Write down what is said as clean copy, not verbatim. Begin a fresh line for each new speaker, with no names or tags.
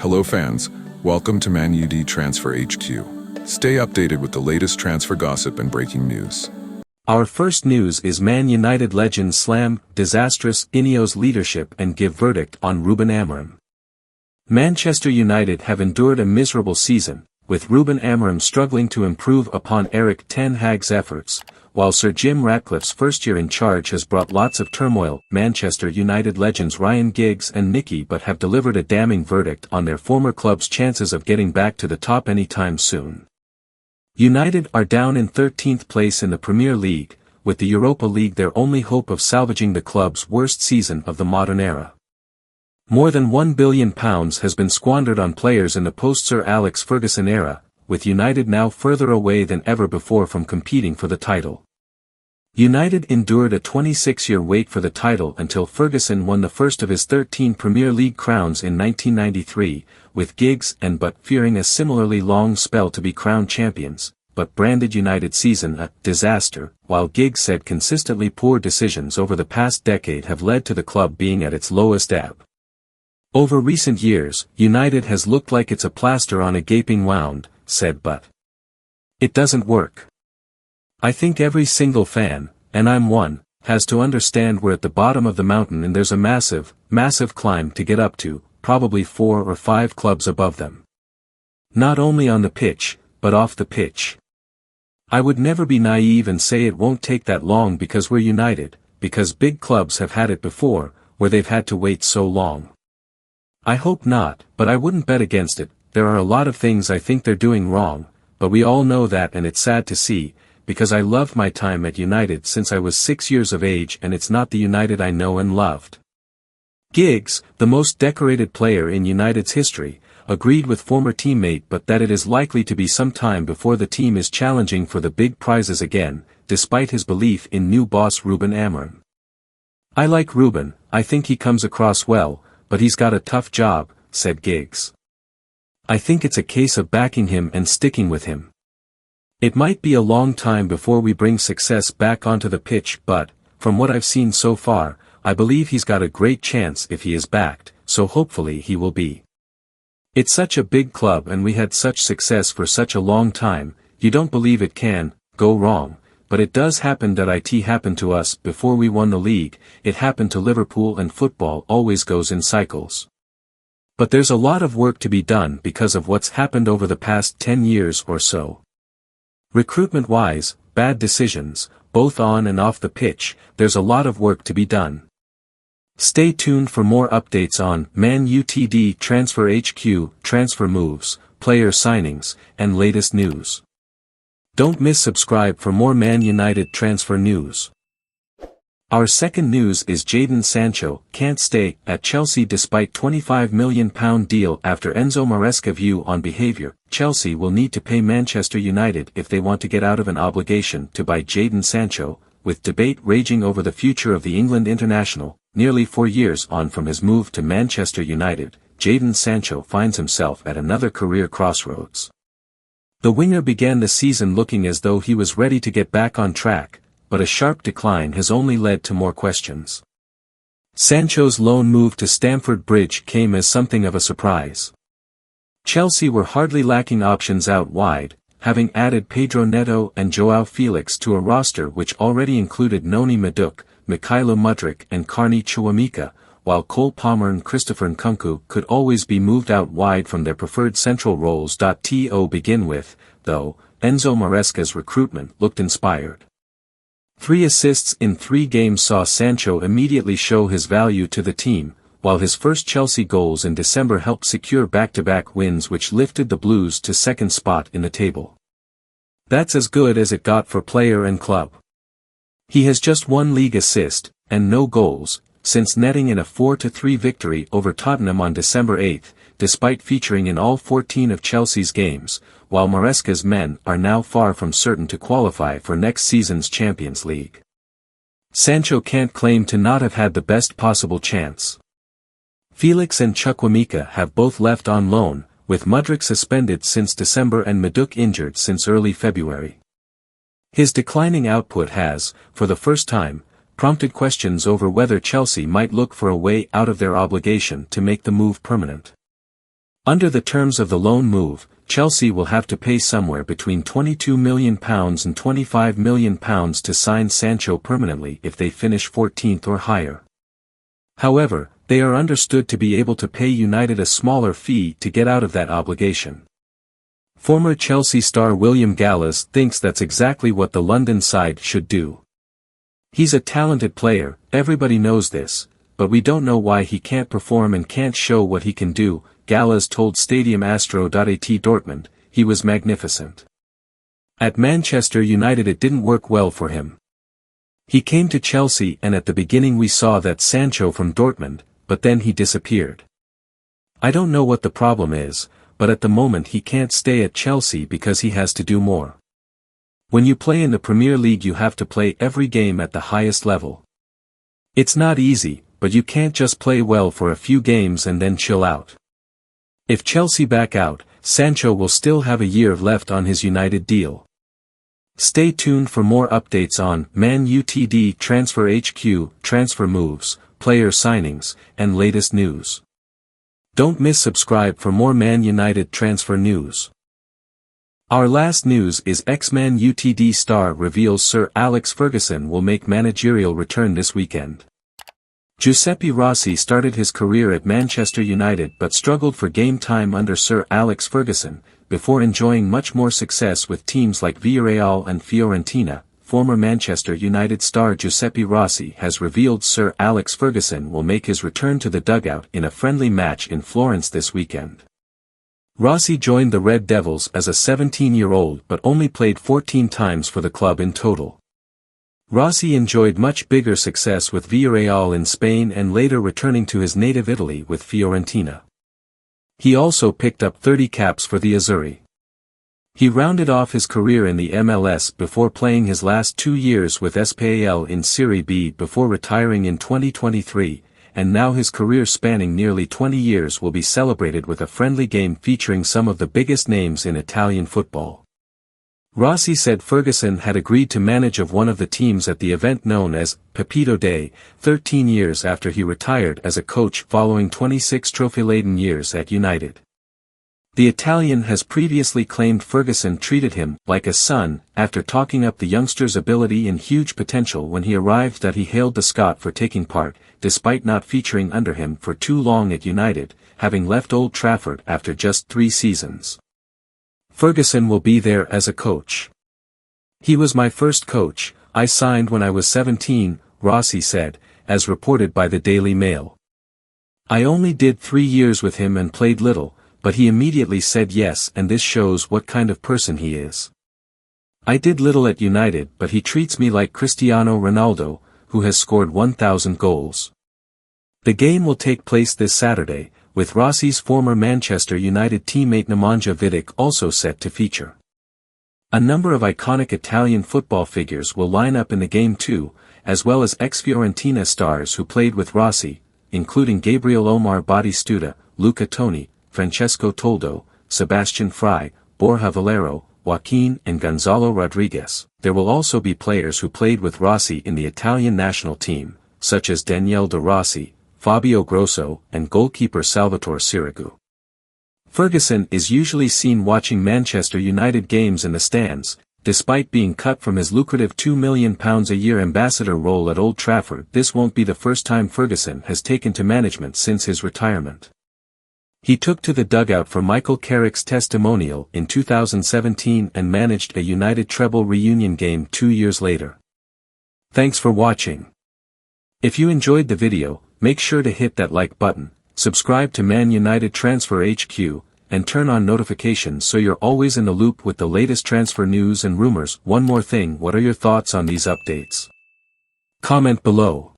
Hello fans, welcome to Man UD Transfer HQ. Stay updated with the latest transfer gossip and breaking news.
Our first news is Man United legends slam disastrous Ineos leadership and give verdict on Ruben Amorim. Manchester United have endured a miserable season, with Ruben Amorim struggling to improve upon Erik ten Hag's efforts, while Sir Jim Ratcliffe's first year in charge has brought lots of turmoil. Manchester United legends Ryan Giggs and Nicky Butt have delivered a damning verdict on their former club's chances of getting back to the top anytime soon. United are down in 13th place in the Premier League, with the Europa League their only hope of salvaging the club's worst season of the modern era. More than £1 billion has been squandered on players in the post-Sir Alex Ferguson era, with United now further away than ever before from competing for the title. United endured a 26-year wait for the title until Ferguson won the first of his 13 Premier League crowns in 1993, with Giggs and Butt fearing a similarly long spell to be crowned champions, but branded United's season a disaster, while Giggs said consistently poor decisions over the past decade have led to the club being at its lowest ebb. Over recent years, United has looked like it's a plaster on a gaping wound, said Butt. It doesn't work. I think every single fan, and I'm one, has to understand we're at the bottom of the mountain and there's a massive, massive climb to get up to, probably 4 or 5 clubs above them. Not only on the pitch, but off the pitch. I would never be naive and say it won't take that long because we're United, because big clubs have had it before, where they've had to wait so long. I hope not, but I wouldn't bet against it. There are a lot of things I think they're doing wrong, but we all know that, and it's sad to see, because I loved my time at United since I was 6 years of age and it's not the United I know and loved. Giggs, the most decorated player in United's history, agreed with former teammate Butt that it is likely to be some time before the team is challenging for the big prizes again, despite his belief in new boss Ruben Amorim. I like Ruben, I think he comes across well, but he's got a tough job, said Giggs. I think it's a case of backing him and sticking with him. It might be a long time before we bring success back onto the pitch, but, from what I've seen so far, I believe he's got a great chance if he is backed, so hopefully he will be. It's such a big club and we had such success for such a long time, you don't believe it can go wrong, but it does happen. It happened to us before we won the league, it happened to Liverpool, and football always goes in cycles. But there's a lot of work to be done because of what's happened over the past 10 years or so. Recruitment-wise, bad decisions, both on and off the pitch, there's a lot of work to be done. Stay tuned for more updates on Man UTD Transfer HQ, transfer moves, player signings, and latest news. Don't miss subscribe for more Man United transfer news. Our second news is Jadon Sancho can't stay at Chelsea despite £25 million deal after Enzo Maresca view on behaviour. Chelsea will need to pay Manchester United if they want to get out of an obligation to buy Jadon Sancho, with debate raging over the future of the England international. Nearly 4 years on from his move to Manchester United, Jadon Sancho finds himself at another career crossroads. The winger began the season looking as though he was ready to get back on track, but a sharp decline has only led to more questions. Sancho's loan move to Stamford Bridge came as something of a surprise. Chelsea were hardly lacking options out wide, having added Pedro Neto and Joao Felix to a roster which already included Noni Madueke, Mykhailo Mudryk and Carney Chukwuemeka, while Cole Palmer and Christopher Nkunku could always be moved out wide from their preferred central roles. To begin with, though, Enzo Maresca's recruitment looked inspired. 3 assists in 3 games saw Sancho immediately show his value to the team, while his first Chelsea goals in December helped secure back-to-back wins which lifted the Blues to second spot in the table. That's as good as it got for player and club. He has just 1 league assist, and no goals, since netting in a 4-3 victory over Tottenham on December 8, despite featuring in all 14 of Chelsea's games, while Maresca's men are now far from certain to qualify for next season's Champions League. Sancho can't claim to not have had the best possible chance. Felix and Chukwuemeka have both left on loan, with Mudryk suspended since December and Madueke injured since early February. His declining output has, for the first time, prompted questions over whether Chelsea might look for a way out of their obligation to make the move permanent. Under the terms of the loan move, Chelsea will have to pay somewhere between £22 million and £25 million to sign Sancho permanently if they finish 14th or higher. However, they are understood to be able to pay United a smaller fee to get out of that obligation. Former Chelsea star William Gallas thinks that's exactly what the London side should do. He's a talented player, everybody knows this, but we don't know why he can't perform and can't show what he can do. Gallas told Stadium Astro.at Dortmund, he was magnificent. At Manchester United it didn't work well for him. He came to Chelsea and at the beginning we saw that Sancho from Dortmund, but then he disappeared. I don't know what the problem is, but at the moment he can't stay at Chelsea because he has to do more. When you play in the Premier League you have to play every game at the highest level. It's not easy, but you can't just play well for a few games and then chill out. If Chelsea back out, Sancho will still have a year left on his United deal. Stay tuned for more updates on Man Utd Transfer HQ, transfer moves, player signings, and latest news. Don't miss subscribe for more Man United transfer news. Our last news is ex-Man Utd star reveals Sir Alex Ferguson will make managerial return this weekend. Giuseppe Rossi started his career at Manchester United but struggled for game time under Sir Alex Ferguson, before enjoying much more success with teams like Villarreal and Fiorentina. Former Manchester United star Giuseppe Rossi has revealed Sir Alex Ferguson will make his return to the dugout in a friendly match in Florence this weekend. Rossi joined the Red Devils as a 17-year-old but only played 14 times for the club in total. Rossi enjoyed much bigger success with Villarreal in Spain and later returning to his native Italy with Fiorentina. He also picked up 30 caps for the Azzurri. He rounded off his career in the MLS before playing his last 2 years with SPAL in Serie B before retiring in 2023, and now his career spanning nearly 20 years will be celebrated with a friendly game featuring some of the biggest names in Italian football. Rossi said Ferguson had agreed to manage of one of the teams at the event known as Pepito Day, 13 years after he retired as a coach following 26 trophy-laden years at United. The Italian has previously claimed Ferguson treated him like a son, after talking up the youngster's ability and huge potential when he arrived. That he hailed the Scot for taking part, despite not featuring under him for too long at United, having left Old Trafford after just 3 seasons. Ferguson will be there as a coach. He was my first coach, I signed when I was 17, Rossi said, as reported by the Daily Mail. I only did 3 years with him and played little, but he immediately said yes, and this shows what kind of person he is. I did little at United, but he treats me like Cristiano Ronaldo, who has scored 1,000 goals. The game will take place this Saturday, with Rossi's former Manchester United teammate Nemanja Vidic also set to feature. A number of iconic Italian football figures will line up in the game too, as well as ex-Fiorentina stars who played with Rossi, including Gabriel Omar Batistuta, Luca Toni, Francesco Toldo, Sebastian Frey, Borja Valero, Joaquin and Gonzalo Rodriguez. There will also be players who played with Rossi in the Italian national team, such as Daniele De Rossi, Fabio Grosso, and goalkeeper Salvatore Sirigu. Ferguson is usually seen watching Manchester United games in the stands, despite being cut from his lucrative £2 million a year ambassador role at Old Trafford. This won't be the first time Ferguson has taken to management since his retirement. He took to the dugout for Michael Carrick's testimonial in 2017 and managed a United treble reunion game 2 years later. Thanks for watching. If you enjoyed the video, make sure to hit that like button, subscribe to Man United Transfer HQ, and turn on notifications so you're always in the loop with the latest transfer news and rumors. One more thing, what are your thoughts on these updates? Comment below.